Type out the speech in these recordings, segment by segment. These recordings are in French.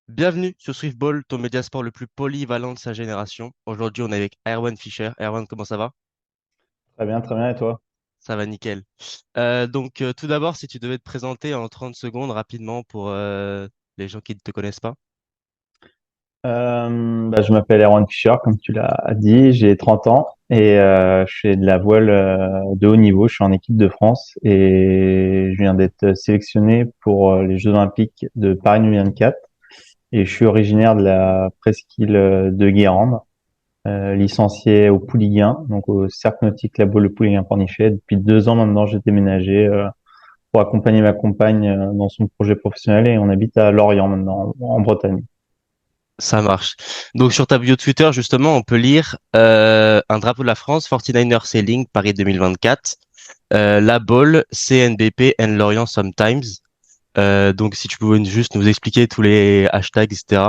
Bienvenue sur Swiftball, ton média sport le plus polyvalent de sa génération. Aujourd'hui, on est avec Erwan Fischer. Erwan, comment ça va? Très bien, et toi? Ça va nickel. Tout d'abord, si tu devais te présenter en 30 secondes rapidement pour les gens qui ne te connaissent pas. Je m'appelle Erwan Fischer, comme tu l'as dit, j'ai 30 ans et je fais de la voile de haut niveau, je suis en équipe de France et je viens d'être sélectionné pour les Jeux Olympiques de Paris 2024 et je suis originaire de la presqu'île de Guérande, licencié au Pouliguen, donc au Cercle Nautique La Baule Le Pouliguen-Pornichet. Depuis 2 ans maintenant, j'ai déménagé pour accompagner ma compagne dans son projet professionnel et on habite à Lorient maintenant, en Bretagne. Ça marche. Donc, sur ta bio Twitter, justement, on peut lire un drapeau de la France, 49er Sailing, Paris 2024, La Baule, CNBP and Lorient Sometimes. Donc, si tu pouvais juste nous expliquer tous les hashtags, etc.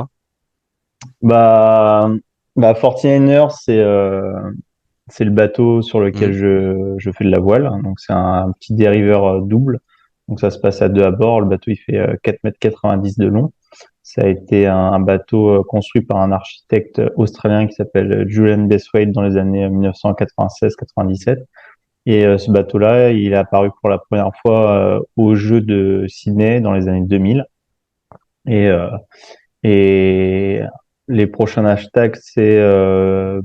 Bah, 49ers, c'est le bateau sur lequel Mhm. je fais de la voile. Donc, c'est un petit dériveur double. Donc, ça se passe à deux à bord. Le bateau, il fait 4,90 m de long. Ça a été un bateau construit par un architecte australien qui s'appelle Julian Braithwaite dans les années 1996-97. Et ce bateau-là, il est apparu pour la première fois aux Jeux de Sydney dans les années 2000. Et, euh, et les prochains hashtags, c'est le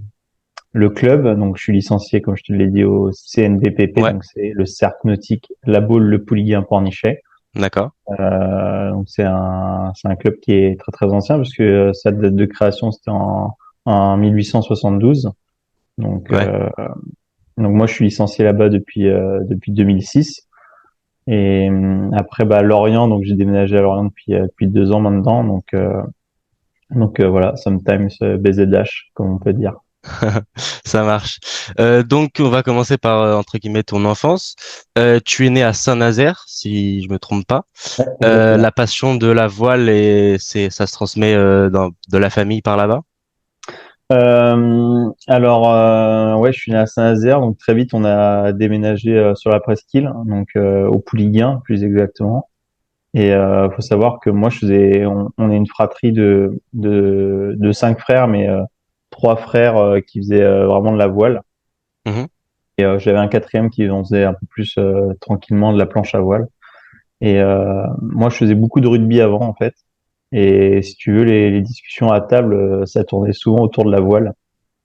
club. Donc, je suis licencié, comme je te l'ai dit, au CNBPP. Ouais, Donc, c'est le Cercle Nautique La Baule Le Pouliguen Pornichet. d'accord. Donc, c'est un club qui est très, très ancien puisque sa date de création, c'était en 1872. Donc, Ouais. moi, je suis licencié là-bas depuis 2006. Et après, Lorient, donc j'ai déménagé à Lorient depuis 2 ans maintenant. Donc, voilà, sometimes BZH, comme on peut dire. Ça marche. Donc, on va commencer par, entre guillemets, ton enfance. Tu es né à Saint-Nazaire, si je me trompe pas. Ouais, exactement. La passion de la voile, ça se transmet de la famille par là-bas? Ouais, je suis né à Saint-Nazaire, donc très vite on a déménagé sur la presqu'île, donc au Pouliguen plus exactement. Et faut savoir que moi on est une fratrie de 5 frères, mais trois frères qui faisaient vraiment de la voile. Mhm. Et j'avais un quatrième qui en faisait un peu plus tranquillement de la planche à voile. Et moi je faisais beaucoup de rugby avant en fait. Et si tu veux, les discussions à table, ça tournait souvent autour de la voile.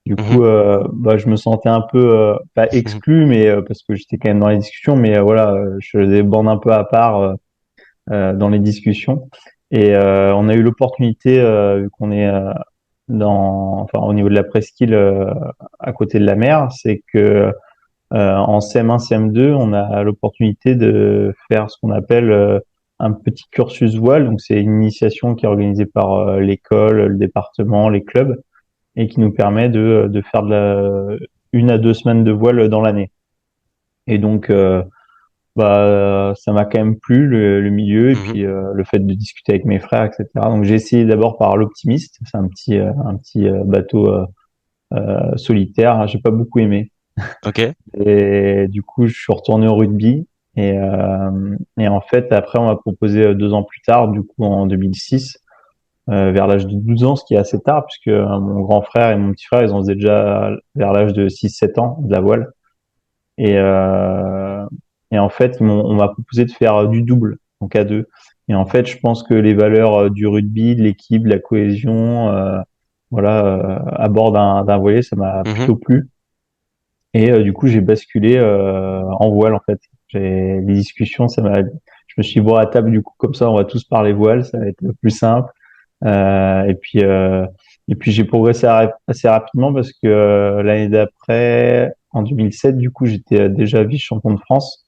Du Mhm. coup, je me sentais un peu pas exclu, mais parce que j'étais quand même dans les discussions, mais voilà, je faisais bande un peu à part dans les discussions. Et on a eu l'opportunité, vu qu'on est enfin, au niveau de la presqu'île, à côté de la mer, c'est que en CM1, CM2, on a l'opportunité de faire ce qu'on appelle un petit cursus voile. Donc, c'est une initiation qui est organisée par l'école, le département, les clubs et qui nous permet de faire 1 à 2 semaines de voile dans l'année. Et donc, ça m'a quand même plu le milieu et Mhm. puis le fait de discuter avec mes frères, etc. Donc, j'ai essayé d'abord par l'Optimiste, c'est un petit bateau solitaire. J'ai pas beaucoup aimé. Ok. Et du coup, je suis retourné au rugby. Et en fait, après, on m'a proposé 2 ans plus tard, du coup en 2006, vers l'âge de 12 ans, ce qui est assez tard, puisque mon grand frère et mon petit frère, ils en faisaient déjà vers l'âge de 6-7 ans de la voile. Et, euh, et en fait, on m'a proposé de faire du double, donc à deux. Et en fait, je pense que les valeurs du rugby, de l'équipe, de la cohésion, voilà, à bord d'un voilier, ça m'a Mhm. plutôt plu. Et du coup, j'ai basculé en voile, en fait. Les discussions, je me suis dit, bon, à table, du coup, comme ça, on va tous parler voile, ça va être le plus simple. Euh, et puis, euh, et puis j'ai progressé assez rapidement parce que l'année d'après, en 2007, du coup, j'étais déjà vice-champion de France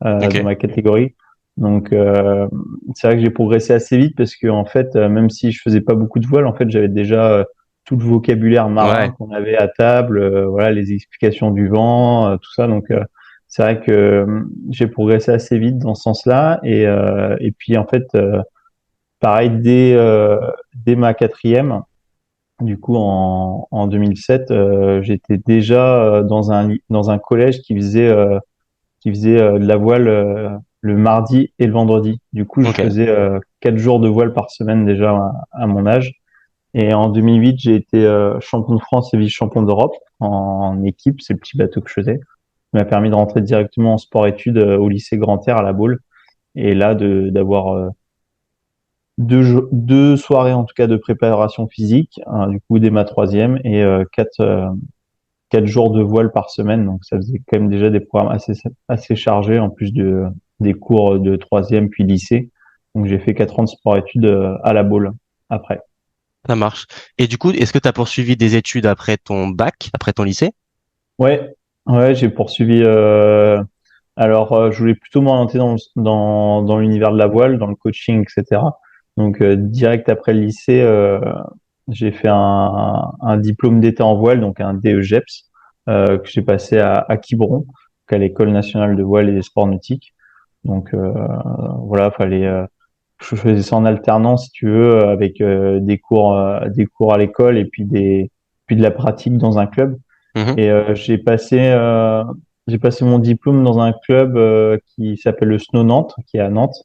dans Ok. ma catégorie. Donc, c'est vrai que j'ai progressé assez vite parce que en fait, même si je faisais pas beaucoup de voile, en fait, j'avais déjà tout le vocabulaire marin Ouais. qu'on avait à table, voilà, les explications du vent, tout ça. Donc, c'est vrai que j'ai progressé assez vite dans ce sens-là. Et puis, en fait, pareil, dès ma quatrième, du coup en 2007, j'étais déjà dans un collège qui faisait de la voile le mardi et le vendredi. Du coup, je Ok. faisais 4 jours de voile par semaine déjà à mon âge. Et en 2008, j'ai été champion de France et vice-champion d'Europe en équipe. C'est le petit bateau que je faisais. Ça m'a permis de rentrer directement en sport-études au lycée Grand-Air à La Baule. Et là, d'avoir deux soirées en tout cas de préparation physique, hein, du coup dès ma troisième, et 4 jours de voile par semaine. Donc ça faisait quand même déjà des programmes assez chargés en plus des cours de troisième puis lycée. Donc j'ai fait 4 ans de sport-études à La Baule après. Ça marche. Et du coup, est-ce que tu as poursuivi des études après ton bac, après ton lycée? Ouais, ouais, j'ai poursuivi. Alors, je voulais plutôt m'orienter dans l'univers de la voile, dans le coaching, etc. Donc, direct après le lycée, j'ai fait un diplôme d'été en voile, donc un DEGEPS, que j'ai passé à Quiberon, donc à l'École nationale de voile et des sports nautiques. Donc, voilà, fallait. Je faisais ça en alternance, si tu veux, avec des cours à l'école et puis de la pratique dans un club. Mhm. Et j'ai passé mon diplôme dans un club qui s'appelle le Snow Nantes, qui est à Nantes.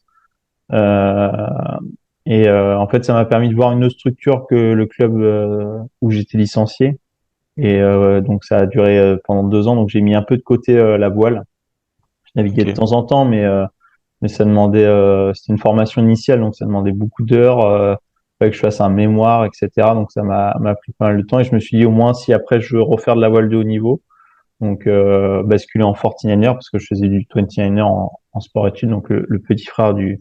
Euh, en fait, ça m'a permis de voir une autre structure que le club où j'étais licencié. Et donc, ça a duré pendant 2 ans. Donc, j'ai mis un peu de côté la voile. Je naviguais de Ok. temps en temps, mais ça demandait, c'était une formation initiale, donc ça demandait beaucoup d'heures. Fallait que je fasse un mémoire, etc. Donc, ça m'a pris pas mal de temps. Et je me suis dit, au moins, si après je veux refaire de la voile de haut niveau, donc basculer en 49er parce que je faisais du 29er en sport-études, donc le petit frère du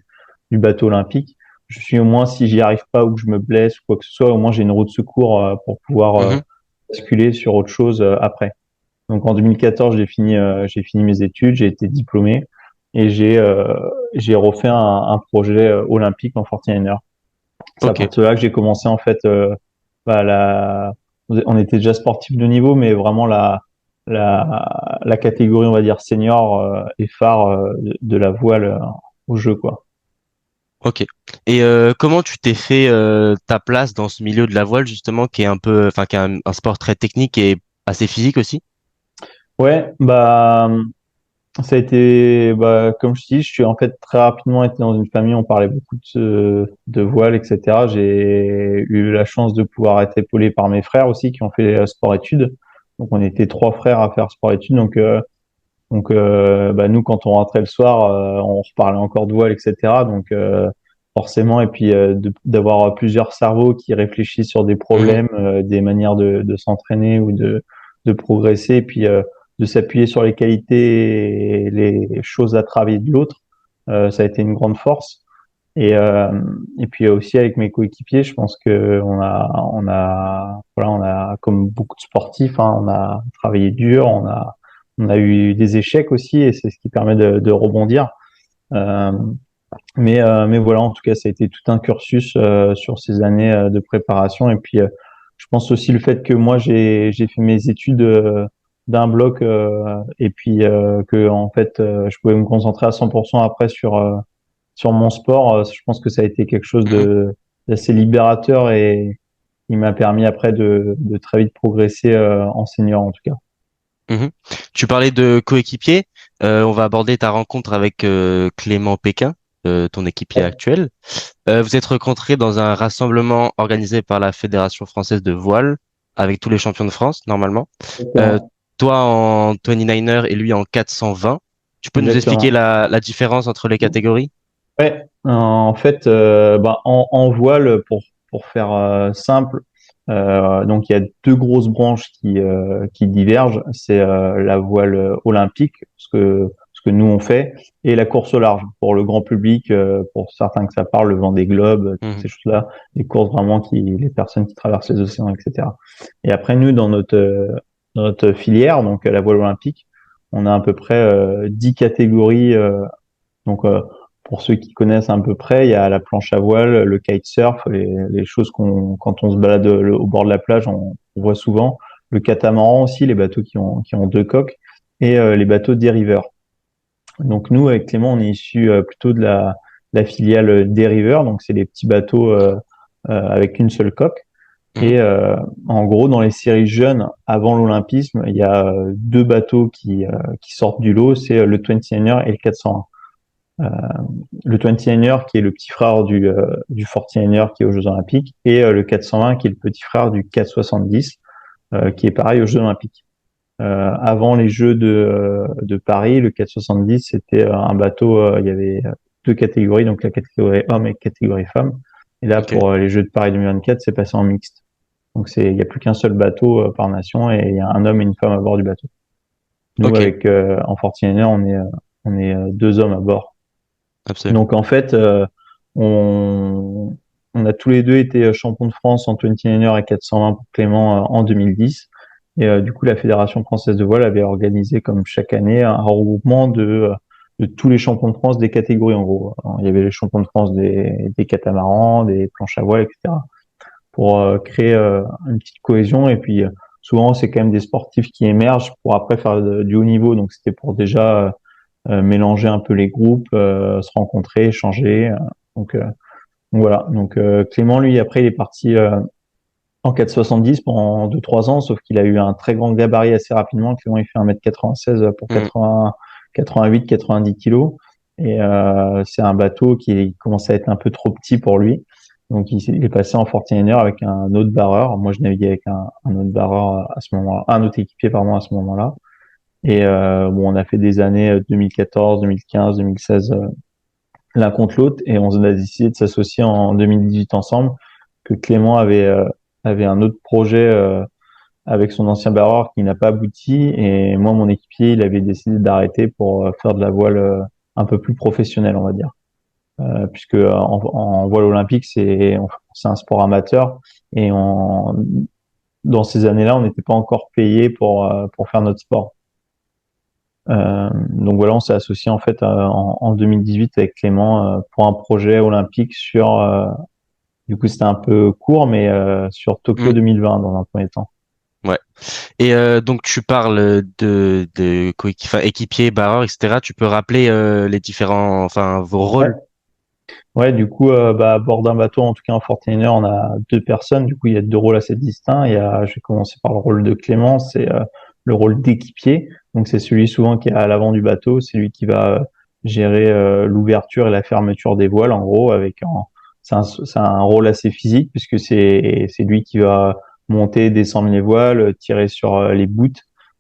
bateau olympique. Je suis au moins, si j'y arrive pas ou que je me blesse ou quoi que ce soit, au moins j'ai une roue de secours pour pouvoir Mhm. basculer sur autre chose après. Donc en 2014, j'ai fini mes études, j'ai été diplômé et j'ai refait un projet olympique en 49er. C'est à Ok. partir de là que j'ai commencé en fait bah, on était déjà sportif de niveau, mais vraiment la catégorie, on va dire, senior et phare de la voile au jeu, quoi. Ok. Et comment tu t'es fait ta place dans ce milieu de la voile justement, qui est un peu, enfin, qui est un sport très technique et assez physique aussi? Ouais, bah ça a été, bah, comme je dis, je suis en fait très rapidement été dans une famille, on parlait beaucoup de voile, etc. J'ai eu la chance de pouvoir être épaulé par mes frères aussi qui ont fait sport-études. Donc on était 3 frères à faire sport-études. Donc, bah, nous, quand on rentrait le soir, on reparlait encore de voile, etc. Donc, forcément, et puis d'avoir plusieurs cerveaux qui réfléchissent sur des Mhm. problèmes, des manières de s'entraîner ou de progresser, et puis de s'appuyer sur les qualités et les choses à travailler de l'autre, ça a été une grande force. Et puis aussi avec mes coéquipiers, je pense que voilà, on a comme beaucoup de sportifs, hein, on a travaillé dur, on a eu des échecs aussi, et c'est ce qui permet de rebondir. Euh, mais voilà, en tout cas, ça a été tout un cursus sur ces années de préparation. Et puis, je pense aussi le fait que moi, j'ai fait mes études d'un bloc et puis que en fait, je pouvais me concentrer à 100% après sur mon sport. Je pense que ça a été quelque chose Mhm. d'assez libérateur et il m'a permis après de très vite progresser en senior en tout cas. Mhm. Tu parlais de coéquipier. On va aborder ta rencontre avec Clément Péquin, ton équipier actuel. Vous êtes rencontrés dans un rassemblement organisé par la Fédération française de voile avec tous les champions de France, normalement. Euh, Exactement. Toi en 29er et lui en 420. Tu peux nous expliquer Exactement. la différence entre les catégories? Ouais, en fait, bah, en voile, pour faire simple, donc il y a deux grosses branches qui divergent. C'est la voile olympique, ce que nous on fait, et la course au large pour le grand public, pour certains que ça parle, le Vendée Globe, toutes Mhm. ces choses-là, des courses vraiment les personnes qui traversent les océans, etc. Et après nous, dans notre filière, donc la voile olympique, on a à peu près 10 catégories. Donc, pour ceux qui connaissent à peu près, il y a la planche à voile, le kitesurf, les choses quand on se balade au bord de la plage, on voit souvent. Le catamaran aussi, les bateaux qui ont deux coques, et les bateaux dériveurs. Donc, nous, avec Clément, on est issu plutôt de la filiale dériveur. Donc, c'est les petits bateaux avec une seule coque. Mhm. Et en gros, dans les séries jeunes, avant l'olympisme, il y a deux bateaux qui sortent du lot, c'est le 29er et le 401. le 29er qui est le petit frère du 49er qui est aux Jeux Olympiques et le 420 qui est le petit frère du 470 qui est pareil aux Jeux Olympiques. Avant les Jeux de Paris, le 470 c'était un bateau, il y avait deux catégories, donc la catégorie homme et la catégorie femme. Et là Ok, pour les Jeux de Paris 2024, c'est passé en mixte. Donc il y a plus qu'un seul bateau par nation et il y a un homme et une femme à bord du bateau. Nous ok, avec en Fortiner, on est deux hommes à bord. absolument. Donc en fait, on, on a tous les deux été champions de France en 29er et 420 pour Clément en 2010. Et du coup, la Fédération française de voile avait organisé comme chaque année un regroupement de tous les champions de France des catégories en gros. Alors, il y avait les champions de France des catamarans, des planches à voile, etc. pour créer une petite cohésion. Et puis souvent, c'est quand même des sportifs qui émergent pour après faire du haut niveau. Donc c'était pour déjà mélanger un peu les groupes, se rencontrer, échanger. Donc, euh, donc voilà. Donc Clément, lui, après, il est parti en 4,70 pendant 2-3 ans, sauf qu'il a eu un très grand gabarit assez rapidement. Clément, il fait 1m96 pour Hmm. 80, 88, 90 kilos. Et c'est un bateau qui commence à être un peu trop petit pour lui. Donc il est passé en 49er avec un autre barreur. Moi, je naviguais avec un autre barreur à ce moment-là, un autre équipier, pardon, à ce moment-là. Et bon, on a fait des années 2014, 2015, 2016 l'un contre l'autre et on a décidé de s'associer en 2018 ensemble. Que Clément avait un autre projet avec son ancien barreur qui n'a pas abouti et moi mon équipier il avait décidé d'arrêter pour faire de la voile un peu plus professionnelle on va dire. Puisque en voile olympique c'est un sport amateur et dans ces années-là on n'était pas encore payé pour faire notre sport. Donc voilà, on s'est associé en fait en 2018 avec Clément pour un projet olympique sur, du coup c'était un peu court, mais sur Hmm. Tokyo 2020 dans un premier temps. Ouais. Et donc tu parles de enfin, équipier, barreur, etc. Tu peux rappeler les différents, enfin vos Ouais. rôles. Ouais, du coup, à bord d'un bateau, en tout cas en Fortiner, on a deux personnes. Du coup, il y a deux rôles assez distincts. Je vais commencer par le rôle de Clément, c'est le rôle d'équipier. Donc, c'est celui souvent qui est à l'avant du bateau. C'est lui qui va gérer l'ouverture et la fermeture des voiles, en gros, c'est un rôle assez physique puisque c'est lui qui va monter, descendre les voiles, tirer sur les bouts,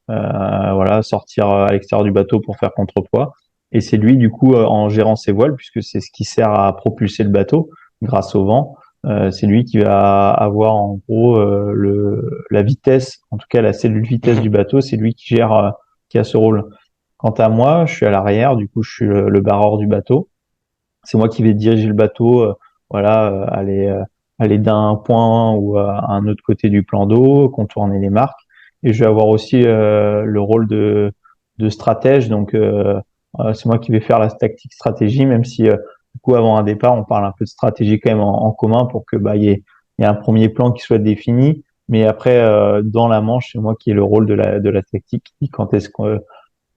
voilà, sortir à l'extérieur du bateau pour faire contrepoids. Et c'est lui, du coup, en gérant ses voiles, puisque c'est ce qui sert à propulser le bateau grâce au vent, c'est lui qui va avoir en gros la vitesse, en tout cas la cellule vitesse Mhm. du bateau, c'est lui qui a ce rôle. Quant à moi, je suis à l'arrière, du coup, je suis le barreur du bateau. C'est moi qui vais diriger le bateau, voilà, aller d'un point ou à un autre côté du plan d'eau, contourner les marques. Et je vais avoir aussi le rôle de stratège. Donc, c'est moi qui vais faire la tactique stratégie, même si du coup, avant un départ, on parle un peu de stratégie quand même en commun pour que il y ait un premier plan qui soit défini. Mais après, dans la manche, c'est moi qui ai le rôle de la tactique. Quand est-ce qu'on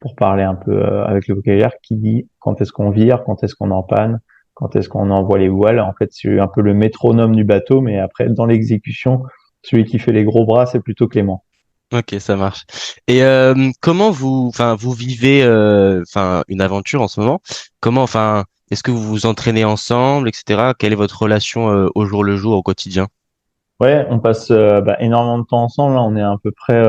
pour parler un peu avec le vocabulaire, qui dit quand est-ce qu'on vire, quand est-ce qu'on empanne, quand est-ce qu'on envoie les voiles. En fait, c'est un peu le métronome du bateau, mais après, dans l'exécution, celui qui fait les gros bras, c'est plutôt Clément. Ok, ça marche. Et comment vous, enfin, vous vivez, enfin, une aventure en ce moment? Comment, enfin, est-ce que vous vous entraînez ensemble, etc. Quelle est votre relation au jour le jour, au quotidien? Ouais, on passe énormément de temps ensemble. Là, on est à peu près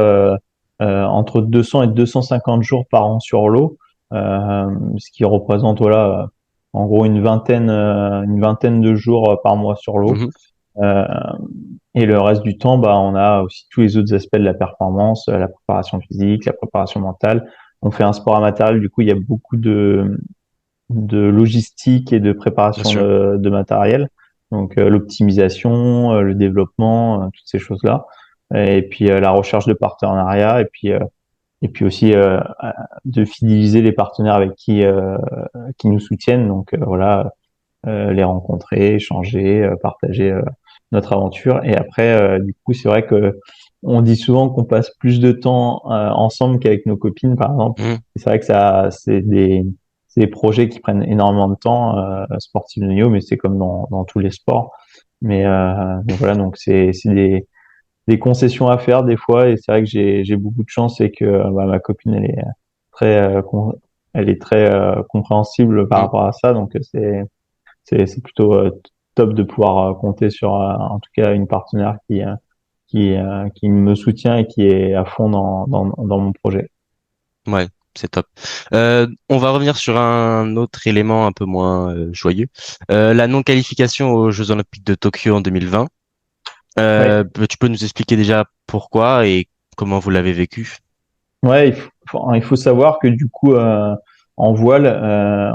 entre 200 et 250 jours par an sur l'eau, ce qui représente voilà, en gros une vingtaine de jours par mois sur l'eau. Mhm. Euh, et le reste du temps, on a aussi tous les autres aspects de la performance, la préparation physique, la préparation mentale. On fait un sport amateur, du coup, il y a beaucoup de logistique et de Bien préparation sûr. de matériel. Donc, l'optimisation, le développement, toutes ces choses-là. Et puis, la recherche de partenariats et puis aussi de fidéliser les partenaires avec qui nous soutiennent. Donc, voilà, les rencontrer, échanger, partager notre aventure. Et après, du coup, c'est vrai que on dit souvent qu'on passe plus de temps ensemble qu'avec nos copines, par exemple. Mhm. Et c'est vrai que c'est des projets qui prennent énormément de temps, sportifs de niveau, mais c'est comme dans tous les sports. Mais voilà, donc c'est des concessions à faire des fois. Et c'est vrai que j'ai beaucoup de chance et que ma copine, elle est très elle est très compréhensible par Mm. rapport à ça. Donc c'est plutôt top de pouvoir compter sur en tout cas une partenaire qui me soutient et qui est à fond dans mon projet. Ouais, c'est top. On va revenir sur un autre élément un peu moins joyeux. La non-qualification aux Jeux Olympiques de Tokyo en 2020. Ouais, Tu peux nous expliquer déjà pourquoi et comment vous l'avez vécu? ouais, il faut savoir que du coup, en voile,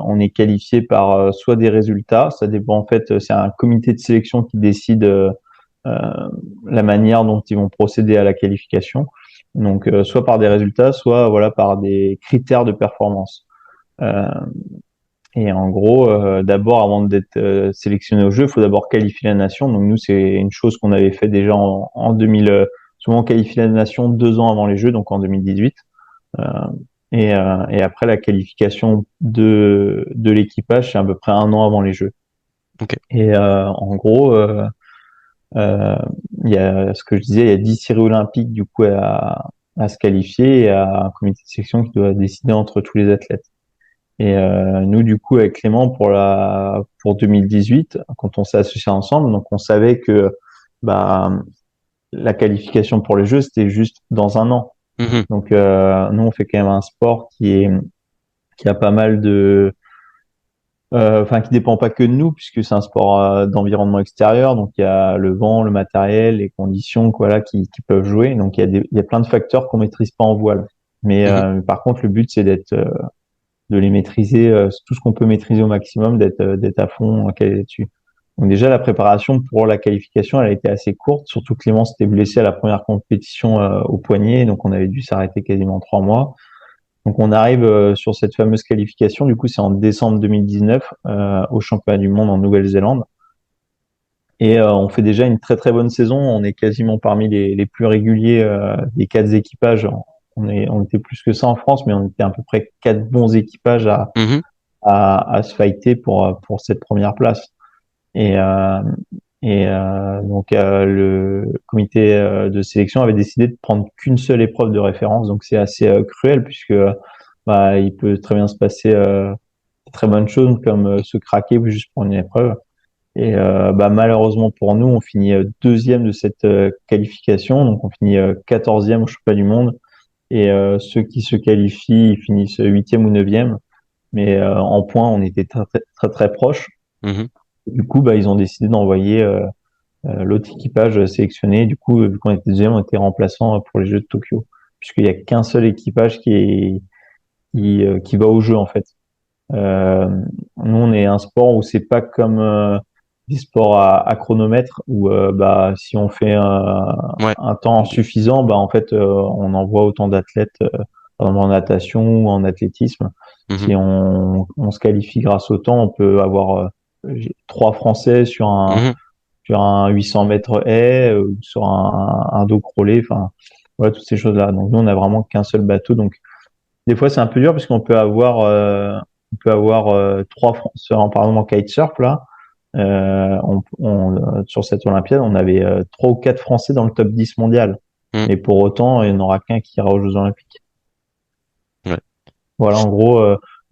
on est qualifié par soit des résultats, ça dépend en fait, c'est un comité de sélection qui décide la manière dont ils vont procéder à la qualification. Donc, soit par des résultats, soit voilà par des critères de performance. Euh, et en gros, d'abord, avant d'être sélectionné au jeu, il faut d'abord qualifier la nation. Donc nous, c'est une chose qu'on avait fait déjà en 2000. Souvent, on qualifie la nation 2 ans avant les Jeux, donc en 2018. Euh, et après la qualification de l'équipage, c'est à peu près 1 an avant les Jeux. Ok. Et en gros, euh, il y a ce que je disais, il y a 10 séries olympiques du coup à se qualifier et à un comité de sélection qui doit décider entre tous les athlètes. Et nous, du coup, avec Clément, pour 2018, quand on s'est associés ensemble, donc on savait que bah, la qualification pour les Jeux, c'était juste dans 1 an. Mhm. Donc nous, on fait quand même un sport qui a pas mal de enfin qui dépend pas que de nous puisque c'est un sport d'environnement extérieur, donc il y a le vent, le matériel, les conditions voilà qui peuvent jouer, donc il y a plein de facteurs qu'on maîtrise pas en voile, mais Mhm. par contre le but c'est d'être de les maîtriser tout ce qu'on peut maîtriser au maximum, d'être à fond calé là-dessus. Donc déjà la préparation pour la qualification elle a été assez courte, surtout que Clément s'était blessé à la première compétition au poignet, donc on avait dû s'arrêter quasiment 3 mois. Donc on arrive sur cette fameuse qualification, du coup c'est en décembre 2019 au championnat du monde en Nouvelle-Zélande. Et on fait déjà une très très bonne saison, on est quasiment parmi les plus réguliers des 4 équipages. On était plus que ça en France, mais on était à peu près 4 bons équipages Mhm. à se fighter pour cette première place. Et, donc le comité de sélection avait décidé de prendre qu'une seule épreuve de référence, donc c'est assez cruel puisque bah, il peut très bien se passer de très bonnes choses comme se craquer juste pour une épreuve. Et bah, malheureusement pour nous, on finit deuxième de cette qualification, donc on finit 14e au championnat du monde. Et ceux qui se qualifient, ils finissent huitième ou neuvième. Mais en points, on était très très très, très proches. Mhm. Du coup, bah, ils ont décidé d'envoyer l'autre équipage sélectionné. Du coup, vu qu'on était deuxième, on était remplaçant pour les Jeux de Tokyo, puisqu'il y a qu'un seul équipage qui va au jeu en fait. Euh, Nous, on est un sport où c'est pas comme des sports à chronomètre où bah si on fait Ouais. un temps suffisant, bah en fait on envoie autant d'athlètes par exemple en natation ou en athlétisme. Mhm. Si on se qualifie grâce au temps, on peut avoir 3 Français Mhm. sur un 800 mètres haie, sur un dos crawlé, enfin voilà toutes ces choses-là. Donc nous on a vraiment qu'un seul bateau, donc des fois, c'est un peu dur parce on peut avoir 3 Français, par exemple en kitesurf là, sur cette Olympiade, on avait 3 ou 4 Français dans le top 10 mondial. Mhm. Mais pour autant, il n'y en aura qu'un qui ira aux Jeux Olympiques. Ouais. Voilà, en gros,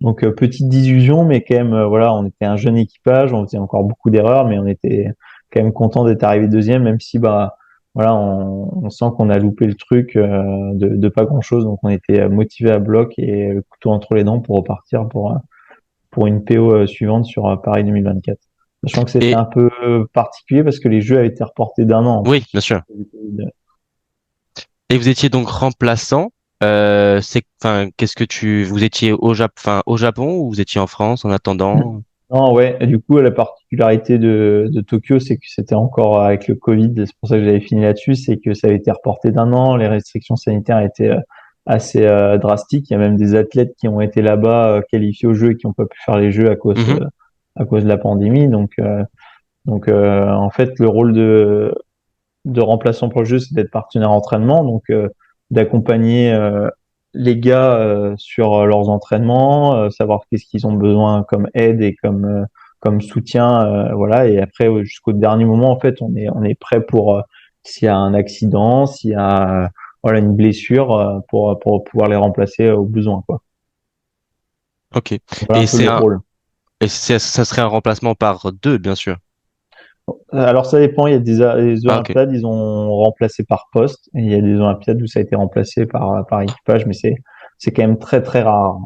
donc petite désillusion, mais quand même, voilà, on était un jeune équipage, on faisait encore beaucoup d'erreurs, mais on était quand même content d'être arrivé deuxième, même si bah voilà, on sent qu'on a loupé le truc de pas grand-chose, donc on était motivé à bloc et le couteau entre les dents pour repartir pour une PO suivante sur Paris 2024. Sachant que c'était Et un peu particulier parce que les Jeux avaient été reportés d'1 an en oui, plus. bien sûr. Et vous étiez donc remplaçant. Enfin, vous étiez enfin, au Japon ou vous étiez en France en attendant? Non, ouais. Et du coup, la particularité de Tokyo, c'est que c'était encore avec le Covid. C'est pour ça que j'avais fini là-dessus. C'est que ça avait été reporté d'1 an. Les restrictions sanitaires étaient assez drastiques. Il y a même des athlètes qui ont été là-bas qualifiés aux Jeux et qui n'ont pas pu faire les Jeux Mhm. à cause de la pandémie. Donc en fait, le rôle de remplaçant pour le jeu, c'est d'être partenaire entraînement, donc d'accompagner les gars sur leurs entraînements, savoir qu'est-ce qu'ils ont besoin comme aide et comme soutien, voilà. Et après, jusqu'au dernier moment, en fait, on est prêt pour s'il y a un accident, s'il y a voilà une blessure, pour pouvoir les remplacer au besoin, quoi. Ok. Voilà Et un peu c'est le un, rôle. ça serait un remplacement par deux, bien sûr. Alors ça dépend, il y a des Ah, ok. Olympiades, ils ont remplacé par poste, et il y a des Olympiades où ça a été remplacé par équipage, mais c'est quand même très très rare.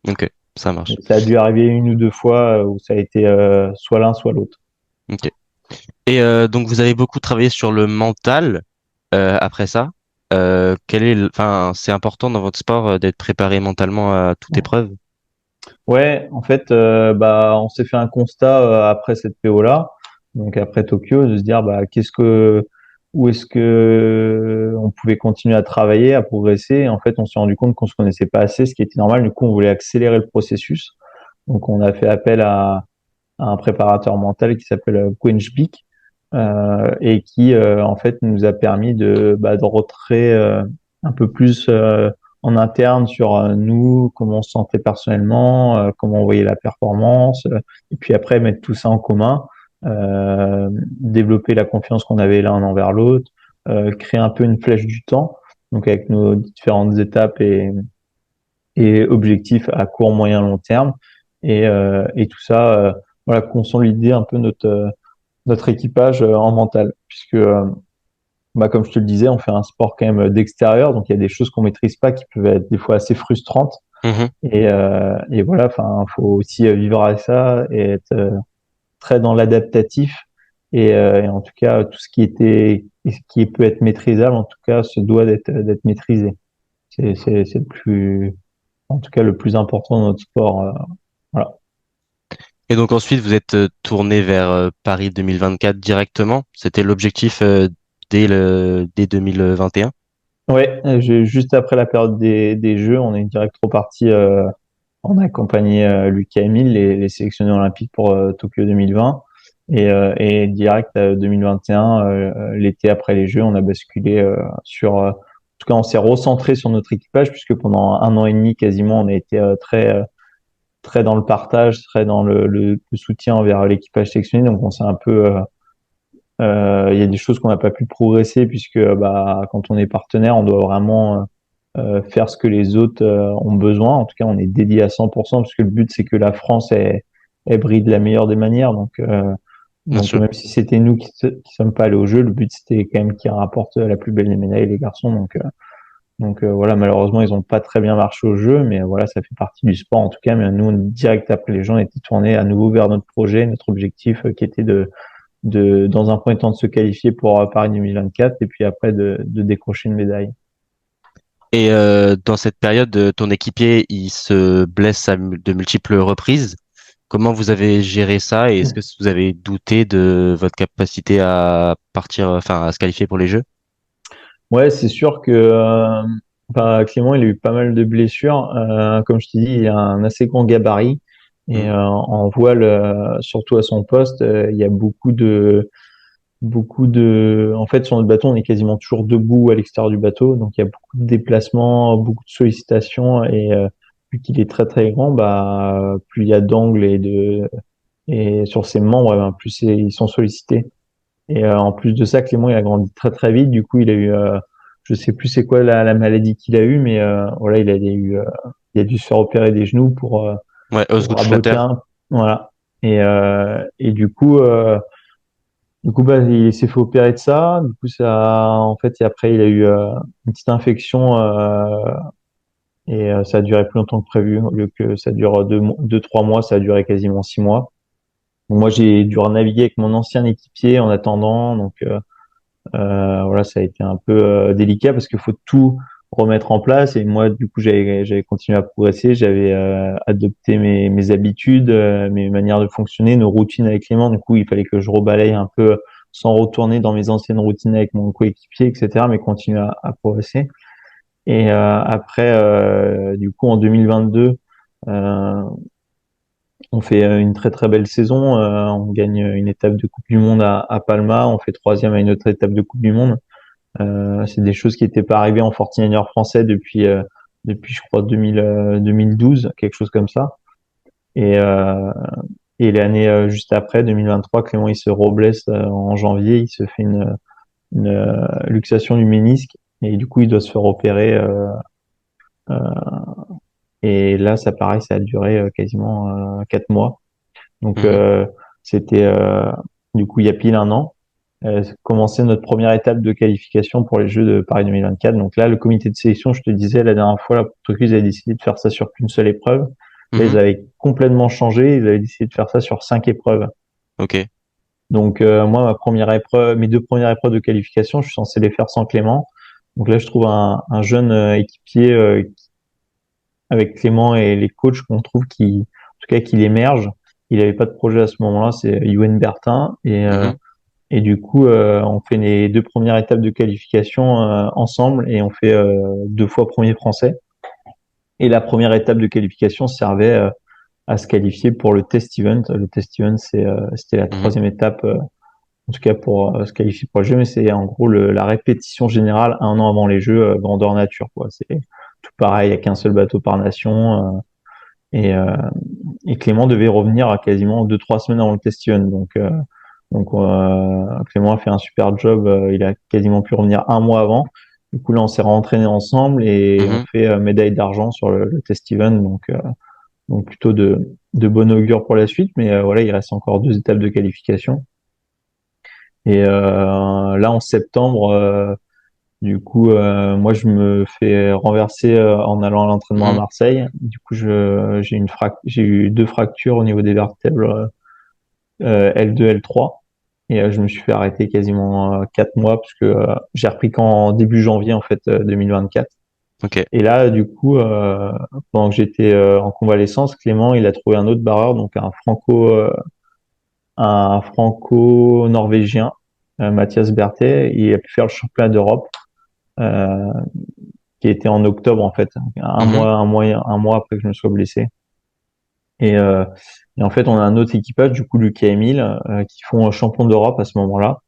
Ok. Ça Et marche. ça a dû arriver une ou deux fois où ça a été soit l'un soit l'autre. Ok. Et donc vous avez beaucoup travaillé sur le mental après ça. Enfin, c'est important dans votre sport d'être préparé mentalement à toute épreuve. Ouais, en fait, bah, on s'est fait un constat après cette PO-là, donc après Tokyo, de se dire bah où est-ce que on pouvait continuer à travailler, à progresser. Et en fait, on s'est rendu compte qu'on se connaissait pas assez, ce qui était normal. Du coup, on voulait accélérer le processus. Donc, on a fait appel à un préparateur mental qui s'appelle Quench Beek, et qui en fait nous a permis de rentrer un peu plus en interne sur nous, comment on se sentait personnellement, comment on voyait la performance, et puis après mettre tout ça en commun, développer la confiance qu'on avait l'un envers l'autre, créer un peu une flèche du temps, donc avec nos différentes étapes et objectifs à court, moyen, long terme, et tout ça, voilà, consolider un peu notre équipage en mental, puisque bah, comme je te le disais, on fait un sport quand même d'extérieur, donc il y a des choses qu'on maîtrise pas qui peuvent être des fois assez frustrantes. Mhm. Et voilà, enfin, faut aussi vivre avec ça et être très dans l'adaptatif. Et en tout cas, tout ce qui était, ce qui peut être maîtrisable, en tout cas, se doit d'être maîtrisé. C'est le plus, en tout cas, le plus important dans notre sport. Voilà. Et donc ensuite, vous êtes tourné vers Paris 2024 directement. C'était l'objectif dès 2021. Ouais, juste après la période des Jeux, on est direct reparti. On a accompagné Lucas Emile, les sélectionnés olympiques pour Tokyo 2020. Et direct 2021, l'été après les Jeux, on a basculé en tout cas, on s'est recentré sur notre équipage puisque pendant un an et demi quasiment, on a été très dans le partage, très dans le soutien envers l'équipage sélectionné. Donc on s'est un peu il y a des choses qu'on n'a pas pu progresser puisque bah quand on est partenaire, on doit vraiment faire ce que les autres ont besoin. En tout cas, on est dédié à 100% parce que le but c'est que la France elle brille de la meilleure des manières. Bien Donc sûr. même si c'était nous qui sommes pas allés au jeu, le but c'était quand même qu'ils rapportent la plus belle des médailles les garçons. Voilà, malheureusement ils ont pas très bien marché au jeu, mais voilà, ça fait partie du sport en tout cas. Mais nous, direct après les gens, on était tournés à nouveau vers notre projet, notre objectif qui était dans un premier temps de se qualifier pour Paris 2024 et puis après de décrocher une médaille. Et dans cette période, ton équipier, il se blesse de multiples reprises. Comment vous avez géré ça et est-ce que vous avez douté de votre capacité à partir, enfin, à se qualifier pour les Jeux? Ouais, c'est sûr que bah, Clément, il a eu pas mal de blessures. Comme je t'ai dit, il a un assez grand gabarit. Et Mhm. en voile, surtout à son poste, il y a en fait, sur notre bateau, on est quasiment toujours debout à l'extérieur du bateau. Donc, il y a beaucoup de déplacements, beaucoup de sollicitations. Et vu qu'il est très, très grand, bah, plus il y a d'angles et sur ses membres, eh ben, plus ils sont sollicités. Et en plus de ça, Clément, il a grandi très très vite. Du coup, il a eu, je sais plus c'est quoi la maladie qu'il a eue, mais voilà, il a dû se faire opérer des genoux Ouais, pour Osgood raboter Schlatter. un, voilà. Et du coup, bah, il s'est fait opérer de ça. Du coup, en fait, et après, il a eu une petite infection ça a duré plus longtemps que prévu. Au lieu que ça dure 3 mois, ça a duré quasiment 6 mois. Donc, moi, j'ai dû naviguer avec mon ancien équipier en attendant. Voilà, ça a été un peu délicat parce qu'il faut tout remettre en place. Et moi, du coup, j'avais continué à progresser. J'avais adopté mes habitudes, mes manières de fonctionner, nos routines avec Clément. Du coup, il fallait que je rebalaye un peu sans retourner dans mes anciennes routines avec mon coéquipier, etc., mais continuer à progresser. Et après, du coup, en 2022, euh, on fait une très très belle saison. On gagne une étape de Coupe du Monde à Palma. On fait troisième à une autre étape de Coupe du Monde. C'est des choses qui n'étaient pas arrivées en 49 français depuis je crois 2012, quelque chose comme ça. Et, euh, et l'année juste après, 2023, Clément il se reblesse en janvier, il se fait une luxation du ménisque et du coup il doit se faire opérer Et là, ça pareil, ça a duré quasiment 4 mois. Donc Mhm. c'était du coup il y a pile un an. Commencer notre première étape de qualification pour les Jeux de Paris 2024. Donc là, le comité de sélection, je te disais la dernière fois, là, pour Tokyo, ils avaient décidé de faire ça sur qu'une seule épreuve. Là, ils Mhm. avaient complètement changé. Ils avaient décidé de faire ça sur 5 épreuves. Ok. Donc moi, ma première épreuve, mes 2 premières épreuves de qualification, je suis censé les faire sans Clément. Donc là, je trouve un jeune équipier avec Clément et les coachs qu'on trouve qui, en tout cas, qu'il émerge. Il n'avait pas de projet à ce moment-là, c'est Yoann Bertin. Mhm. Et du coup, on fait les 2 premières étapes de qualification ensemble et on fait 2 fois premier français. Et la première étape de qualification servait à se qualifier pour le test event. Le test event, c'était la Mhm. troisième étape, en tout cas pour se qualifier pour le jeu, mais c'est en gros la répétition générale un an avant les Jeux, grandeur nature, quoi. C'est tout pareil, il n'y a qu'un seul bateau par nation. Et, euh, et Clément devait revenir à quasiment 2, 3 semaines avant le test event. Donc Clément a fait un super job. Il a quasiment pu revenir un mois avant. Du coup, là, on s'est rentraîné ensemble et on Mhm. fait médaille d'argent sur le test event. Donc plutôt de bon augure pour la suite. Mais voilà, il reste encore 2 étapes de qualification. Et là, en septembre, du coup, moi, je me fais renverser en allant à l'entraînement à Mhm. Marseille. Du coup, j'ai eu 2 fractures au niveau des vertèbres L2, L3. Et je me suis fait arrêter quasiment 4 mois parce que j'ai repris qu'en début janvier en fait 2024. Ok. Et là, du coup, pendant que j'étais en convalescence, Clément, il a trouvé un autre barreur, donc un franco-norvégien, Mathias Berthet. Il a pu faire le championnat d'Europe, euh, qui était en octobre en fait, Mhm. un mois après que je me sois blessé. Et, euh, et en fait, on a un autre équipage, du coup, Lucas et Emile, qui font champion d'Europe à ce moment-là.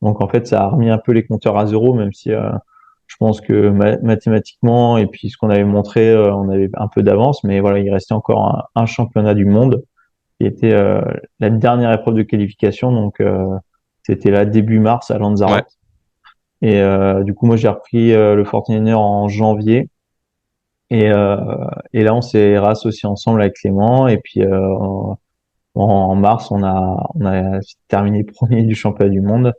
Donc en fait, ça a remis un peu les compteurs à zéro, même si je pense que mathématiquement et puis ce qu'on avait montré, on avait un peu d'avance, mais voilà, il restait encore un championnat du monde qui était la dernière épreuve de qualification, donc c'était là début mars à Ouais. Lanzarote. Et du coup, moi j'ai repris le Fortnite en janvier. Et, euh, et là, on s'est rassocié ensemble avec Clément. Et puis en mars, on a terminé premier du championnat du monde.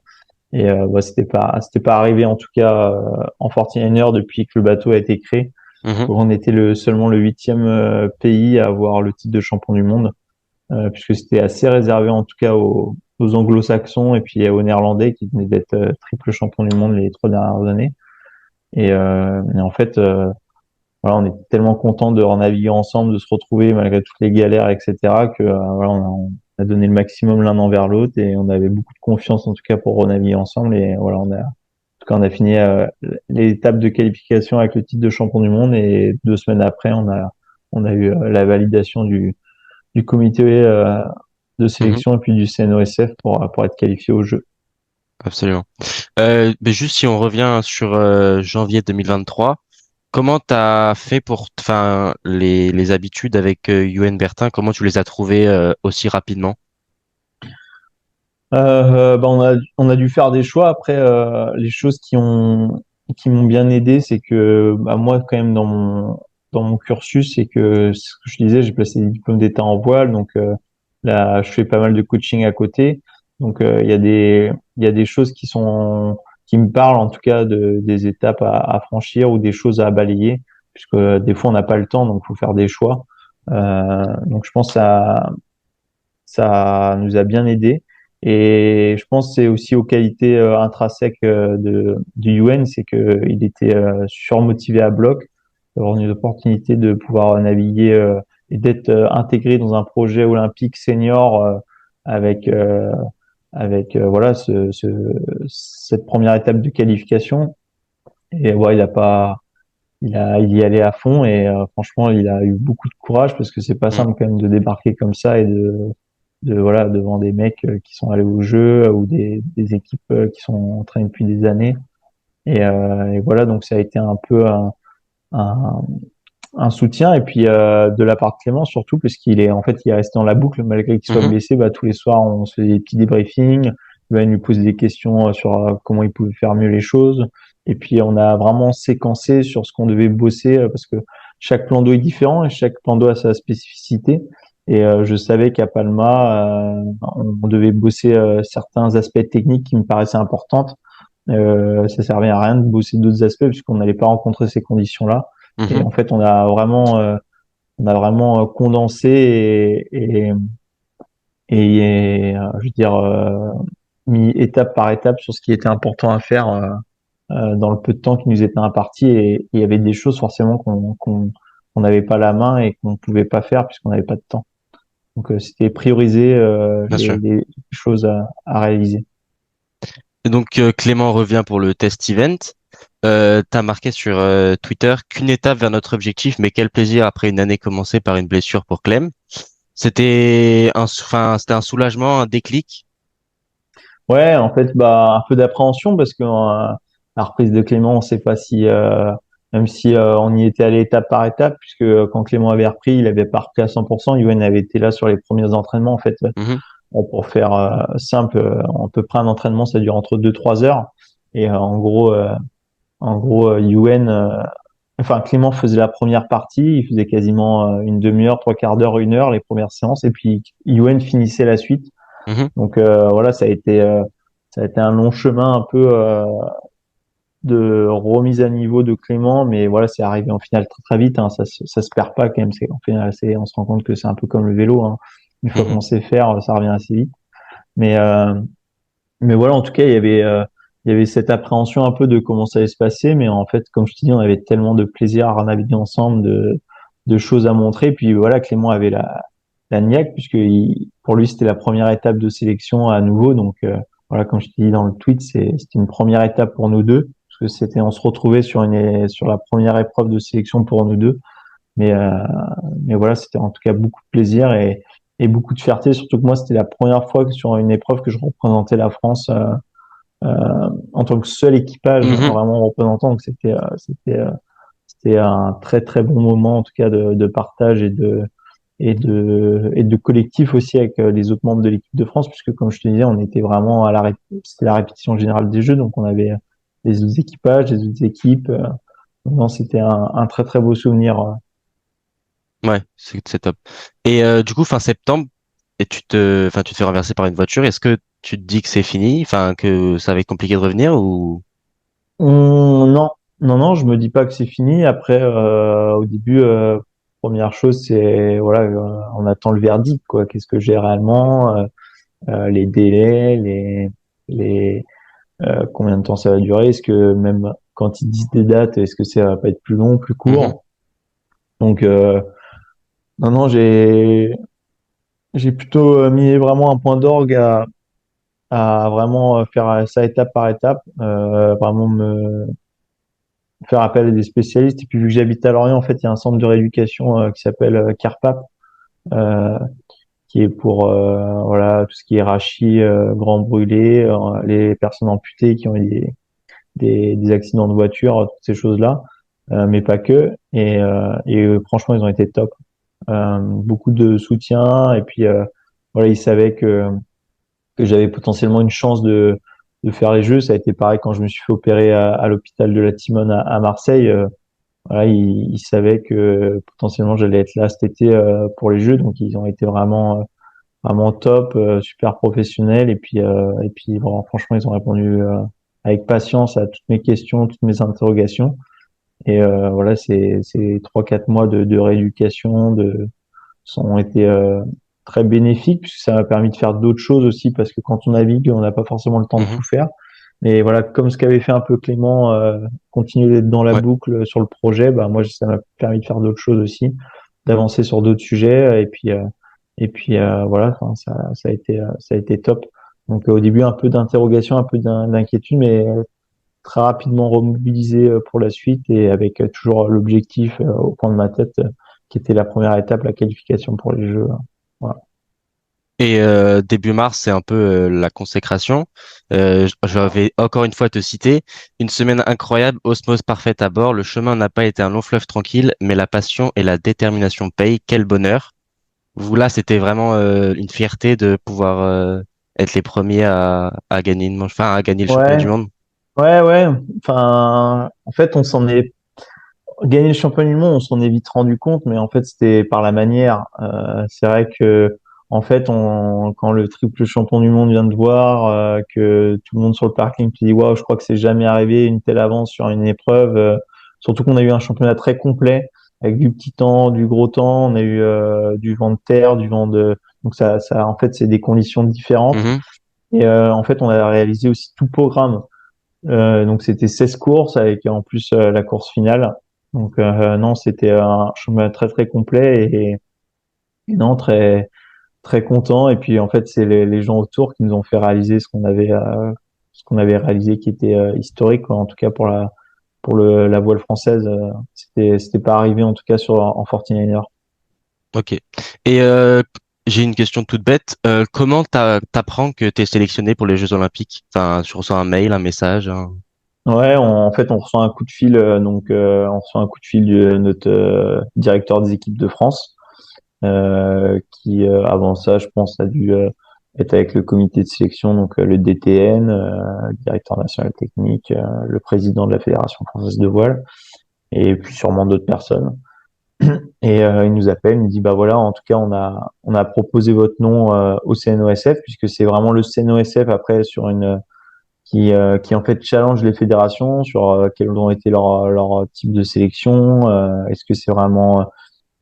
Et bah, c'était pas arrivé en tout cas en 49er depuis que le bateau a été créé. Mhm. On était seulement le 8e pays à avoir le titre de champion du monde, puisque c'était assez réservé en tout cas aux Anglo-Saxons et puis aux Néerlandais qui venaient d'être triple champion du monde les 3 dernières années. Et en fait, voilà, on est tellement content de naviguer ensemble, de se retrouver malgré toutes les galères, etc., que voilà, on a donné le maximum l'un envers l'autre et on avait beaucoup de confiance en tout cas pour renaviguer ensemble. Et voilà, en tout cas, on a fini l'étape de qualification avec le titre de champion du monde et 2 semaines après, on a eu la validation du comité de Mhm. sélection et puis du CNOSF pour être qualifié au jeu. Absolument. Mais juste si on revient sur janvier 2023, comment t'as fait pour, enfin, les habitudes avec Yoann Bertin, comment tu les as trouvées aussi rapidement? Bah, on a dû faire des choix. Après, les choses qui m'ont bien aidé, c'est que bah, moi, quand même, dans mon cursus, c'est que ce que je disais, j'ai passé des diplômes d'état en voile, donc là, je fais pas mal de coaching à côté. Donc, il y a des choses qui me parlent, en tout cas, des étapes à franchir ou des choses à balayer, puisque des fois, on n'a pas le temps, donc il faut faire des choix. Donc, je pense que ça nous a bien aidé. Et je pense que c'est aussi aux qualités intrinsèques du UN, c'est qu'il était surmotivé à bloc, d'avoir une opportunité de pouvoir naviguer et d'être intégré dans un projet olympique senior avec voilà cette première étape de qualification. Et ouais, il y allait à fond et franchement, il a eu beaucoup de courage parce que c'est pas Mhm. simple quand même de débarquer comme ça et de voilà devant des mecs qui sont allés au jeu ou des équipes qui sont entraînées depuis des années. Et voilà, donc ça a été un peu un, un soutien et puis de la part de Clément surtout parce qu'il est en fait il est resté dans la boucle malgré qu'il soit Mhm. blessé. Bah tous les soirs on se faisait des petits débriefings. Il va nous poser des questions sur comment il pouvait faire mieux les choses. Et puis on a vraiment séquencé sur ce qu'on devait bosser parce que chaque plan d'eau est différent et chaque plan d'eau a sa spécificité. Et je savais qu'à Palma, on devait bosser certains aspects techniques qui me paraissaient importants. Ça servait à rien de bosser d'autres aspects puisqu'on n'allait pas rencontrer ces conditions-là. Et Mhm. en fait, on a vraiment condensé je veux dire, mis étape par étape sur ce qui était important à faire dans le peu de temps qui nous était imparti. Et il y avait des choses forcément qu'on n'avait pas la main et qu'on ne pouvait pas faire puisqu'on n'avait pas de temps. Donc c'était prioriser Bien sûr. les choses à réaliser. Et donc Clément revient pour le test event. T'as marqué sur Twitter qu'une étape vers notre objectif, mais quel plaisir après une année commencée par une blessure pour Clem. C'était un soulagement, un déclic. Ouais, en fait, bah un peu d'appréhension parce que la reprise de Clément, on sait pas si même si on y était allé étape par étape, puisque quand Clément avait repris, il avait pas repris à 100%. Yoann avait été là sur les premiers entraînements. En fait, Mhm, pour faire simple, à peu près un entraînement, ça dure entre 2 3 heures. Et en gros, enfin Clément faisait la première partie, il faisait quasiment une demi-heure, 3 quarts d'heure, 1 heure les premières séances, et puis Yoann finissait la suite. mhm, Donc voilà, ça a été un long chemin un peu de remise à niveau de Clément, mais voilà, c'est arrivé en finale très très vite. Hein, ça se perd pas quand même. En finale, on se rend compte que c'est un peu comme le vélo. Hein. Une fois mhm, qu'on sait faire, ça revient assez vite. Mais mais voilà, en tout cas, il y avait cette appréhension un peu de comment ça allait se passer. Mais en fait, comme je te dis, on avait tellement de plaisir à naviguer ensemble, de choses à montrer. Puis voilà, Clément avait la niaque, puisque pour lui, c'était la première étape de sélection à nouveau. Donc voilà, comme je te dis dans le tweet, c'était une première étape pour nous deux, parce que on se retrouvait sur la première épreuve de sélection pour nous deux. Mais, euh, mais voilà, c'était en tout cas beaucoup de plaisir et beaucoup de fierté, surtout que moi, c'était la première fois que sur une épreuve que je représentais la France en tant que seul équipage mhm. vraiment représentant. Donc c'était un très très bon moment en tout cas de partage et de collectif aussi avec les autres membres de l'équipe de France, puisque comme je te disais, on était vraiment c'était la répétition générale des jeux, donc on avait les autres équipages, les autres équipes. Non, c'était un très très beau souvenir. Ouais, c'est top. Et du coup, fin septembre, tu te fais renverser par une voiture. Est-ce que tu te dis que c'est fini, enfin que ça va être compliqué de revenir ou? Non, non, je me dis pas que c'est fini. Après, au début, première chose, c'est voilà, on attend le verdict, quoi. Qu'est-ce que j'ai réellement, les délais, les combien de temps ça va durer. Est-ce que même quand ils disent des dates, est-ce que ça va pas être plus long, plus Mhm, court? Donc, non, j'ai plutôt mis vraiment un point d'orgue à vraiment faire ça étape par étape, vraiment me faire appel à des spécialistes. Et puis vu que j'habite à Lorient, en fait, il y a un centre de rééducation qui s'appelle CARPAP, euh, qui est pour voilà tout ce qui est rachis, grand brûlé, les personnes amputées qui ont eu des accidents de voiture, toutes ces choses-là, mais pas que. Franchement, ils ont été top. Beaucoup de soutien et puis voilà, ils savaient que j'avais potentiellement une chance de faire les jeux. Ça a été pareil quand je me suis fait opérer à l'hôpital de la Timone à Marseille. Voilà, ils savaient que potentiellement j'allais être là cet été pour les jeux, donc ils ont été vraiment top, super professionnels et puis bon, franchement ils ont répondu avec patience à toutes mes questions, toutes mes interrogations et voilà ces 3 4 mois de rééducation ont été très bénéfiques puisque ça m'a permis de faire d'autres choses aussi parce que quand on navigue on n'a pas forcément le temps de mhm. tout faire. Mais voilà, comme ce qu'avait fait un peu Clément, continuer d'être dans la Ouais. boucle sur le projet, bah moi ça m'a permis de faire d'autres choses aussi, d'avancer sur d'autres sujets et puis voilà, enfin, ça a été top. Donc au début un peu d'interrogation, un peu d'inquiétude, mais très rapidement remobilisé pour la suite et avec toujours l'objectif au fond de ma tête qui était la première étape, la qualification pour les Jeux. Voilà. Et début mars, c'est un peu la consécration. Je vais encore une fois te citer. Une semaine incroyable, osmose parfaite à bord. Le chemin n'a pas été un long fleuve tranquille, mais la passion et la détermination payent. Quel bonheur. Vous, là, c'était vraiment une fierté de pouvoir être les premiers à gagner une manche, enfin, à gagner le championnat Ouais, du monde. ouais. Enfin, en fait, on s'en est Gagner le championnat du monde, on s'en est vite rendu compte, mais en fait, c'était par la manière. C'est vrai que, en fait, quand le triple champion du monde vient de voir, que tout le monde sur le parking te dit, waouh, je crois que c'est jamais arrivé une telle avance sur une épreuve. Surtout qu'on a eu un championnat très complet, avec du petit temps, du gros temps. On a eu du vent de terre, du vent de. Donc en fait, c'est des conditions différentes. Mhm. Et en fait, on a réalisé aussi tout programme. Donc c'était 16 courses avec en plus la course finale. Donc non, c'était un chemin très très complet et non très très content. Et puis en fait c'est les gens autour qui nous ont fait réaliser ce qu'on avait réalisé qui était historique quoi. En tout cas pour la voile française, c'était pas arrivé en tout cas en 49er. Ok. Et j'ai une question toute bête. Comment t'apprends que t'es sélectionné pour les Jeux Olympiques? Enfin, tu reçois un mail, un message. Ouais, en fait, on reçoit un coup de fil, on reçoit un coup de fil de notre directeur des équipes de France, qui avant ça, je pense, a dû être avec le comité de sélection, donc le DTN, le directeur national technique, le président de la Fédération française de voile, et puis sûrement d'autres personnes. Et il nous appelle, il nous dit bah voilà, en tout cas, on a proposé votre nom au CNOSF, puisque c'est vraiment le CNOSF après sur une qui en fait challenge les fédérations sur quels ont été leurs types de sélection. Est-ce que c'est vraiment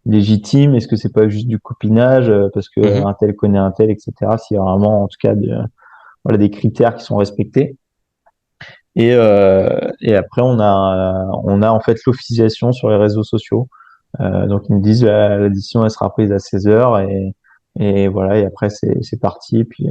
légitime? Est-ce que c'est pas juste du copinage parce que Mhm. un tel connaît un tel, etc. S'il y a vraiment en tout cas voilà, des critères qui sont respectés. Et après on a en fait l'officialisation sur les réseaux sociaux. Donc ils nous disent la décision elle sera prise à 16 heures et voilà et après c'est parti. Et puis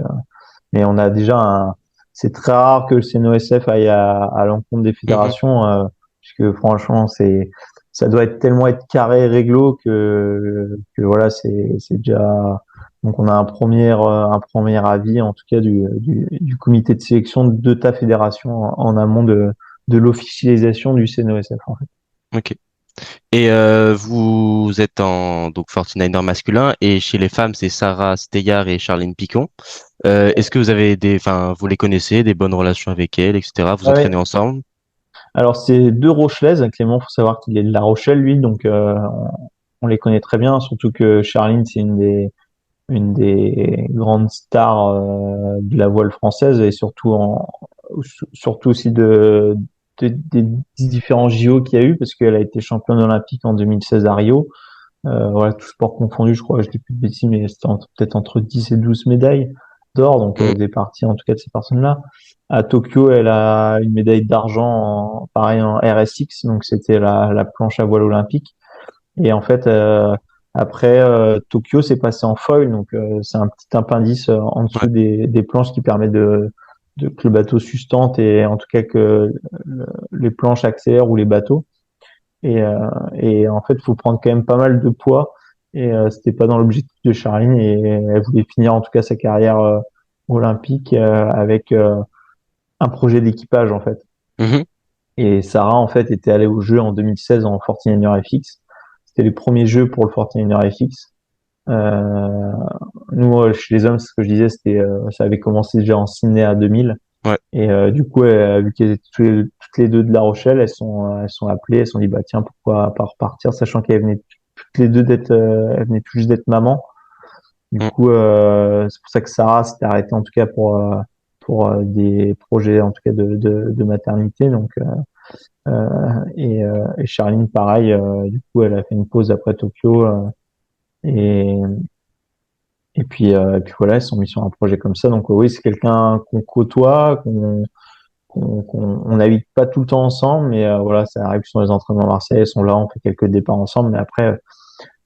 mais on a déjà c'est très rare que le CNOSF aille à l'encontre des Mhm. fédérations, puisque franchement, ça doit être tellement être carré et réglo que voilà, c'est déjà, donc on a un premier avis, en tout cas, du comité de sélection de ta fédération en amont de l'officialisation du CNOSF, en fait. Ok. Et vous êtes en donc 49er masculin et chez les femmes, c'est Sarah Steyer et Charline Picon. Est-ce que vous avez enfin, vous les connaissez, des bonnes relations avec elles, etc. Vous Ah ouais. entraînez ensemble? Alors, c'est deux Rochelaises. Clément, faut savoir qu'il est de La Rochelle, lui, donc on les connaît très bien, surtout que Charline, c'est une des grandes stars de la voile française et surtout aussi des différents JO qu'il y a eu parce qu'elle a été championne olympique en 2016 à Rio. Voilà, tout sport confondu, je crois, je dis plus de bêtises, mais c'était peut-être entre 10 et 12 médailles d'or, donc Mm. elle faisait partie en tout cas de ces personnes-là. À Tokyo, elle a une médaille d'argent, pareil en RSX, donc c'était la planche à voile olympique. Et en fait, après Tokyo, c'est passé en foil, donc c'est un petit appendice en Ouais. dessous des planches qui permet que le bateau sustente et en tout cas que les planches accélèrent ou les bateaux. Et en fait, il faut prendre quand même pas mal de poids. Et c'était pas dans l'objectif de Charline. Et elle voulait finir en tout cas sa carrière olympique avec un projet d'équipage en fait. Mhm. Et Sarah en fait était allée aux Jeux en 2016 en 49er FX. C'était les premiers Jeux pour le 49er FX. Euh, nous, chez les hommes, ce que je disais, ça avait commencé déjà en Sydney à 2000. Ouais. Et du coup, vu qu'elles étaient toutes les deux de La Rochelle, elles sont appelées, elles se sont dit, bah tiens, pourquoi pas repartir, sachant qu'elles venaient toutes les deux elles venaient tout juste d'être maman. Du Mm. coup, c'est pour ça que Sarah s'était arrêtée en tout cas pour des projets en tout cas de maternité. Donc, et Charline, pareil, du coup, elle a fait une pause après Tokyo. Et, et puis voilà, ils sont mis sur un projet comme ça. Donc oui, c'est quelqu'un qu'on côtoie, on n'habite pas tout le temps ensemble, mais voilà, ça arrive sur les entraînements à Marseille, ils sont là, on fait quelques départs ensemble, mais après,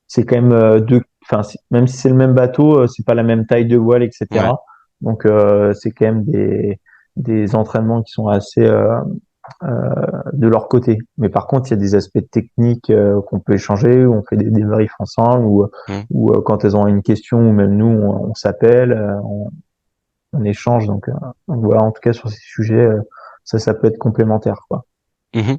c'est quand même enfin, même si c'est le même bateau, c'est pas la même taille de voile, Ouais. etc. Donc c'est quand même des entraînements qui sont assez de leur côté. Mais par contre, il y a des aspects techniques qu'on peut échanger, où on fait des débriefs ensemble, Mm. ou quand elles ont une question, ou même nous, on s'appelle, on échange. Donc voilà, en tout cas sur ces sujets, ça peut être complémentaire, quoi. Mhm.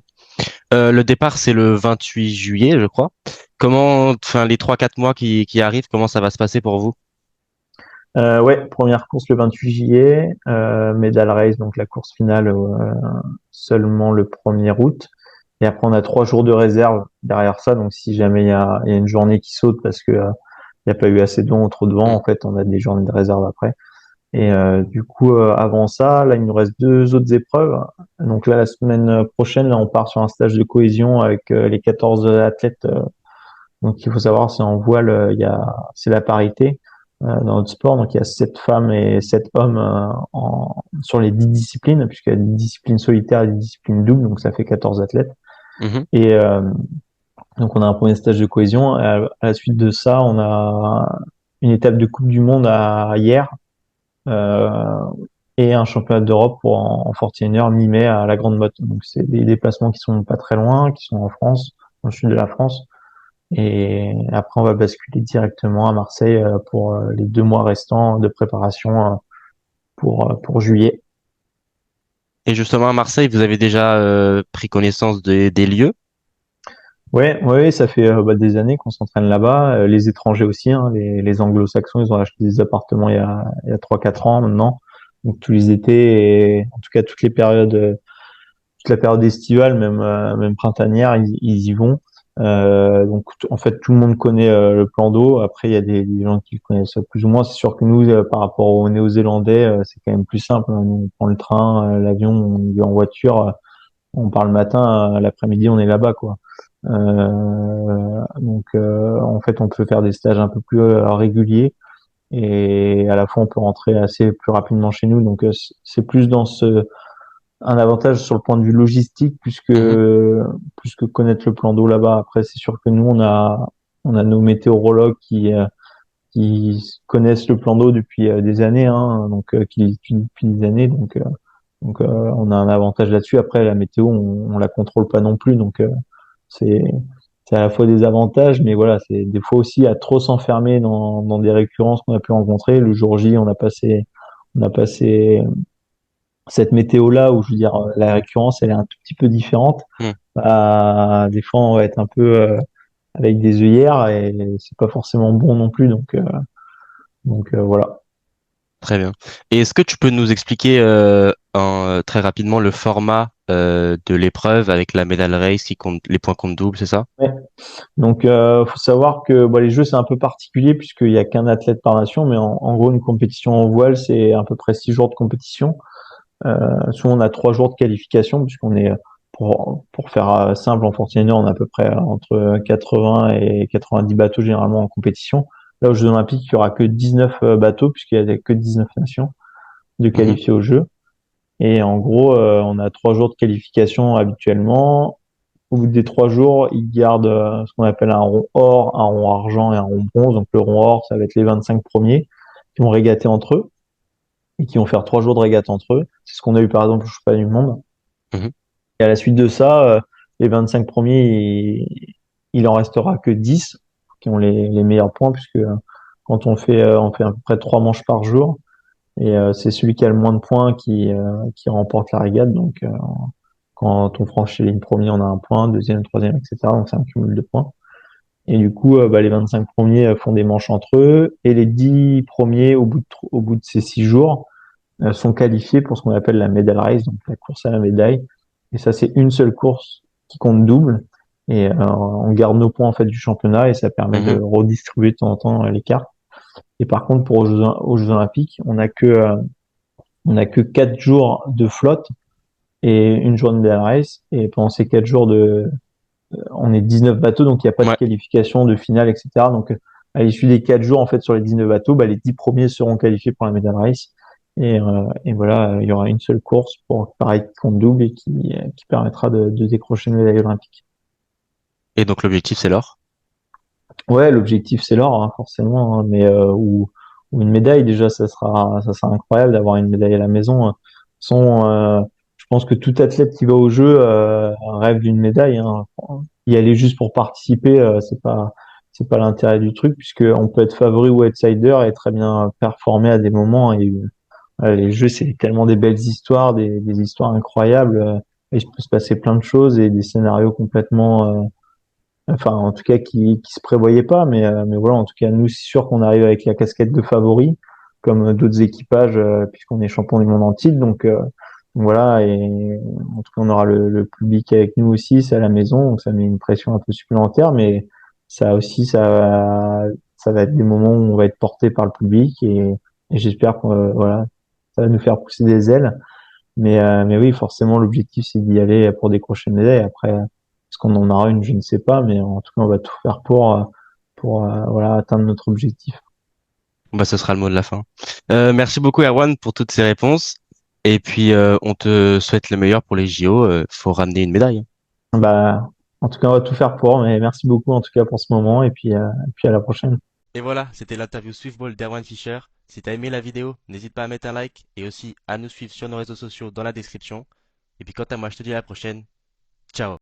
Le départ, c'est le 28 juillet, je crois. Comment, enfin, les 3-4 mois qui arrivent, comment ça va se passer pour vous? Ouais, première course le 28 juillet, medal race, donc la course finale seulement le 1er août. Et après, on a 3 jours de réserve derrière ça. Donc, si jamais il y a une journée qui saute parce que il n'y a pas eu assez de vent ou trop de vent, Mm. en fait, on a des journées de réserve après. Et du coup, avant ça, là, il nous reste 2 autres épreuves. Donc là, la semaine prochaine, là, on part sur un stage de cohésion avec les 14 athlètes. Donc, il faut savoir, c'est en voile, c'est la parité dans notre sport. Donc, il y a 7 femmes et 7 hommes sur les 10 disciplines, puisqu'il y a des disciplines solitaires et des disciplines doubles. Donc, ça fait 14 athlètes. Mhm. Et donc, on a un premier stage de cohésion. Et à la suite de ça, on a une étape de Coupe du Monde à hier. Euh, et un championnat d'Europe en 41 heures mi-mai à la Grande Motte. Donc c'est des déplacements qui sont pas très loin, qui sont en France, dans le sud de la France. Et après on va basculer directement à Marseille pour les 2 mois restants de préparation pour juillet. Et justement, à Marseille, vous avez déjà pris connaissance des lieux? Ouais, ouais, ça fait des années qu'on s'entraîne là-bas. Les étrangers aussi, hein, les anglo-saxons, ils ont acheté des appartements il y a 3-4 ans maintenant. Donc tous les étés et en tout cas toutes les périodes toute la période estivale, même printanière, ils y vont. Donc en fait tout le monde connaît le plan d'eau. Après il y a des gens qui le connaissent plus ou moins. C'est sûr que nous par rapport aux Néo-Zélandais, c'est quand même plus simple, hein. Nous, on prend le train, l'avion, on y va en voiture, on part le matin, l'après-midi on est là-bas quoi. Donc en fait on peut faire des stages un peu plus réguliers et à la fois on peut rentrer assez plus rapidement chez nous. Donc c'est plus dans ce un avantage sur le point de vue logistique Mhm. plus que connaître le plan d'eau là-bas. Après, c'est sûr que nous, on a nos météorologues qui connaissent le plan d'eau depuis des années, hein, donc qui l'étudient depuis des années, donc on a un avantage là-dessus. Après, la météo, on la contrôle pas non plus, donc c'est c'est à la fois des avantages, mais voilà, c'est des fois aussi à trop s'enfermer dans des récurrences qu'on a pu rencontrer. Le jour J, on a passé cette météo-là où je veux dire la récurrence elle est un tout petit peu différente. Mm. Bah, des fois on va être un peu avec des œillères et c'est pas forcément bon non plus. Donc voilà. Très bien. Et est-ce que tu peux nous expliquer très rapidement le format de l'épreuve avec la medal race qui compte, les points comptent double, c'est ça? Ouais. Donc faut savoir que les jeux c'est un peu particulier puisqu'il y a qu'un athlète par nation, mais en gros une compétition en voile c'est à peu près 6 jours de compétition. Souvent on a 3 jours de qualification puisqu'on est pour faire simple en 41 heures on a à peu près entre 80 et 90 bateaux généralement en compétition. Là aux Jeux Olympiques il y aura que 19 bateaux puisqu'il y a que 19 nations de Mhm. qualifiés aux Jeux. Et en gros on a 3 jours de qualification habituellement. Au bout des 3 jours ils gardent ce qu'on appelle un rond or, un rond argent et un rond bronze. Donc le rond or ça va être les 25 premiers qui vont régater entre eux et qui vont faire 3 jours de régate entre eux. C'est ce qu'on a eu par exemple au championnat du monde. Mhm. Et à la suite de ça, les 25 premiers, il en restera que 10 qui ont les meilleurs points, puisque quand on fait à peu près 3 manches par jour, et c'est celui qui a le moins de points qui remporte la régate. Donc, quand on franchit les lignes premières, on a un point, deuxième, troisième, etc. Donc, c'est un cumul de points. Et du coup, les 25 premiers font des manches entre eux, et les 10 premiers, au bout de ces 6 jours, sont qualifiés pour ce qu'on appelle la medal race, donc la course à la médaille. Et ça, c'est une seule course qui compte double. Et on garde nos points en fait du championnat et ça permet de Mhm. redistribuer de temps en temps les cartes. Et par contre, aux Jeux Olympiques, on a que 4 jours de flotte et une journée de medal race. Et pendant ces 4 jours on est 19 bateaux, donc il n'y a pas de Ouais. qualification de finale, etc. Donc à l'issue des 4 jours, en fait, sur les 19 bateaux, les 10 premiers seront qualifiés pour la medal race. Et voilà, il y aura une seule course pour pareil qui compte double et qui permettra de décrocher une médaille olympique. Et donc l'objectif, c'est l'or. Ouais, l'objectif c'est l'or, hein, forcément, hein, mais ou une médaille déjà, ça sera incroyable d'avoir une médaille à la maison. Je pense que tout athlète qui va au jeu rêve d'une médaille, hein. Y aller juste pour participer, c'est pas l'intérêt du truc, puisque on peut être favori ou outsider et très bien performer à des moments. Et les jeux, c'est tellement des belles histoires, des histoires incroyables. Et il peut se passer plein de choses et des scénarios complètement enfin en tout cas qui se prévoyait pas, mais voilà, en tout cas nous c'est sûr qu'on arrive avec la casquette de favori comme d'autres équipages puisqu'on est champion du monde en titre, donc voilà, et en tout cas, on aura le public avec nous aussi, c'est à la maison, donc ça met une pression un peu supplémentaire, mais ça aussi, ça va être des moments où on va être porté par le public et j'espère que voilà, ça va nous faire pousser des ailes. Mais oui, forcément, l'objectif, c'est d'y aller pour décrocher une médaille. Après, est-ce qu'on en aura une, je ne sais pas, mais en tout cas, on va tout faire pour voilà, atteindre notre objectif. Bah, ce sera le mot de la fin. Merci beaucoup, Erwan, pour toutes ces réponses. Et puis, on te souhaite le meilleur pour les JO. Faut ramener une médaille. Bah, en tout cas, on va tout faire pour, mais merci beaucoup en tout cas pour ce moment et puis à la prochaine. Et voilà, c'était l'interview Swiftball d'Erwan Fischer. Si t'as aimé la vidéo, n'hésite pas à mettre un like et aussi à nous suivre sur nos réseaux sociaux dans la description. Et puis quant à moi, je te dis à la prochaine. Ciao.